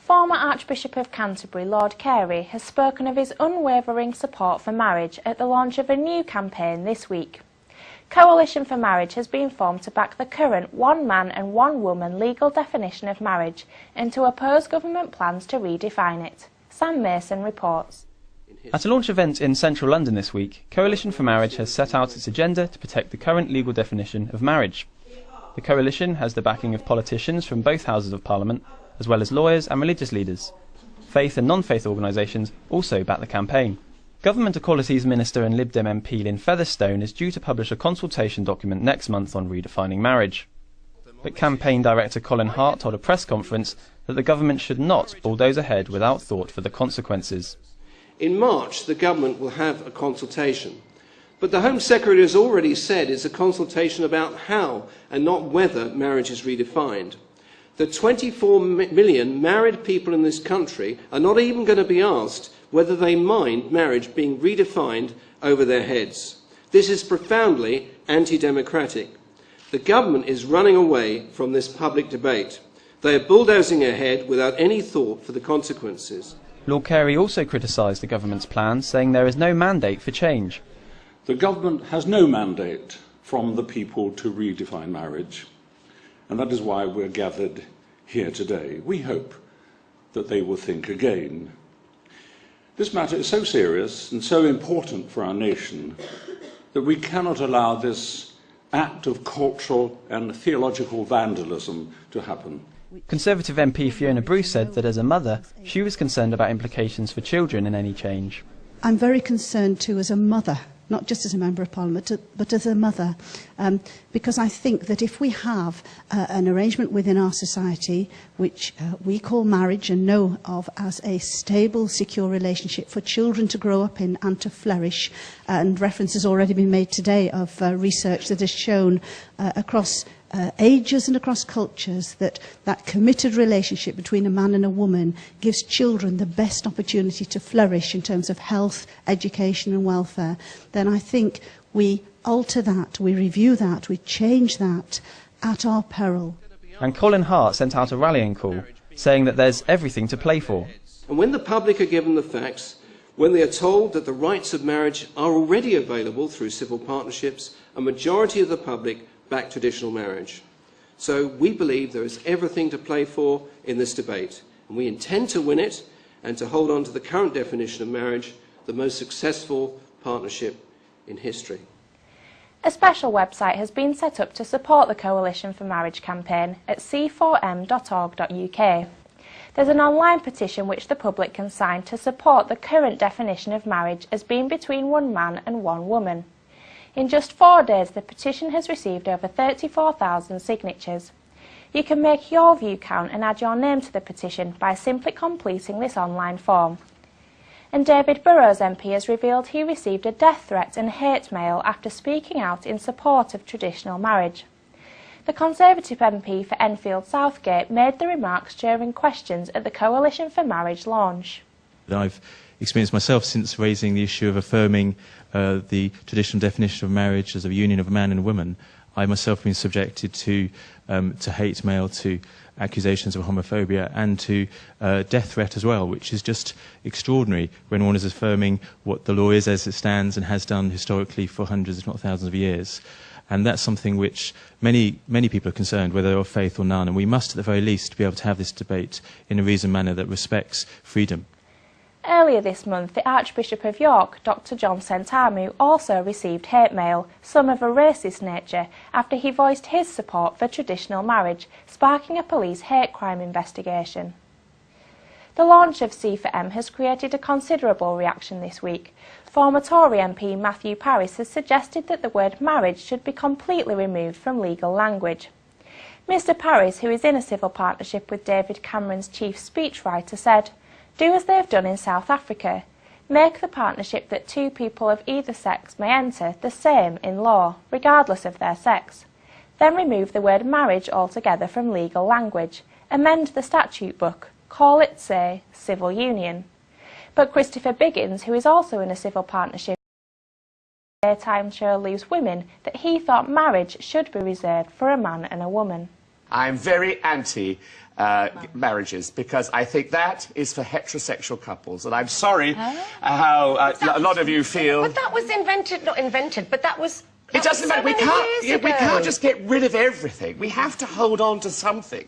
Former Archbishop of Canterbury, Lord Carey, has spoken of his unwavering support for marriage at the launch of a new campaign this week. Coalition for Marriage has been formed to back the current one man and one woman legal definition of marriage and to oppose government plans to redefine it. Sam Mason reports. At a launch event in central London this week, Coalition for Marriage has set out its agenda to protect the current legal definition of marriage. The coalition has the backing of politicians from both Houses of Parliament, as well as lawyers and religious leaders. Faith and non-faith organisations also back the campaign. Government Equalities Minister and Lib Dem MP Lynn Featherstone is due to publish a consultation document next month on redefining marriage. But campaign director Colin Hart told a press conference that the government should not bulldoze ahead without thought for the consequences. In March, the government will have a consultation. But the Home Secretary has already said it's a consultation about how and not whether marriage is redefined. The 24 million married people in this country are not even going to be asked whether they mind marriage being redefined over their heads. This is profoundly anti-democratic. The government is running away from this public debate. They are bulldozing ahead without any thought for the consequences. Lord Carey also criticised the government's plans, saying there is no mandate for change. The government has no mandate from the people to redefine marriage, and that is why we're gathered here today. We hope that they will think again. This matter is so serious and so important for our nation that we cannot allow this act of cultural and theological vandalism to happen. Conservative MP Fiona Bruce said that as a mother, she was concerned about implications for children in any change. I'm very concerned too as a mother, not just as a Member of Parliament, but as a mother, because I think that if we have an arrangement within our society which we call marriage and know of as a stable, secure relationship for children to grow up in and to flourish, and reference has already been made today of research that has shown across ages and across cultures that committed relationship between a man and a woman gives children the best opportunity to flourish in terms of health, education and welfare, then I think we alter that, we review that, we change that at our peril. And Colin Hart sent out a rallying call, saying that there's everything to play for. And when the public are given the facts, when they are told that the rights of marriage are already available through civil partnerships, a majority of the public back traditional marriage. So we believe there is everything to play for in this debate, and we intend to win it and to hold on to the current definition of marriage, the most successful partnership in history. A special website has been set up to support the Coalition for Marriage campaign at c4m.org.uk. There's an online petition which the public can sign to support the current definition of marriage as being between one man and one woman. In just 4 days, the petition has received over 34,000 signatures. You can make your view count and add your name to the petition by simply completing this online form. And David Burrows MP has revealed he received a death threat and hate mail after speaking out in support of traditional marriage. The Conservative MP for Enfield Southgate made the remarks during questions at the Coalition for Marriage launch. I've experienced myself since raising the issue of affirming the traditional definition of marriage as a union of a man and a woman. I myself have been subjected to hate mail, to accusations of homophobia and to death threat as well, which is just extraordinary when one is affirming what the law is as it stands and has done historically for hundreds if not thousands of years. And that's something which many people are concerned, whether they're of faith or none, and we must at the very least be able to have this debate in a reasoned manner that respects freedom. Earlier this month, the Archbishop of York, Dr John Sentamu, also received hate mail, some of a racist nature, after he voiced his support for traditional marriage, sparking a police hate crime investigation. The launch of C4M has created a considerable reaction this week. Former Tory MP Matthew Parris has suggested that the word marriage should be completely removed from legal language. Mr Parris, who is in a civil partnership with David Cameron's chief speechwriter, said, "Do as they have done in South Africa. Make the partnership that two people of either sex may enter the same in law, regardless of their sex. Then remove the word marriage altogether from legal language. Amend the statute book. Call it, say, civil union." But Christopher Biggins, who is also in a civil partnership, daytime show Leaves Women, that he thought marriage should be reserved for a man and a woman. I'm very anti marriages, because I think that is for heterosexual couples. And I'm sorry how a lot of you feel... But that was invented, not invented, but that was... It doesn't matter. We can't just get rid of everything. We have to hold on to something.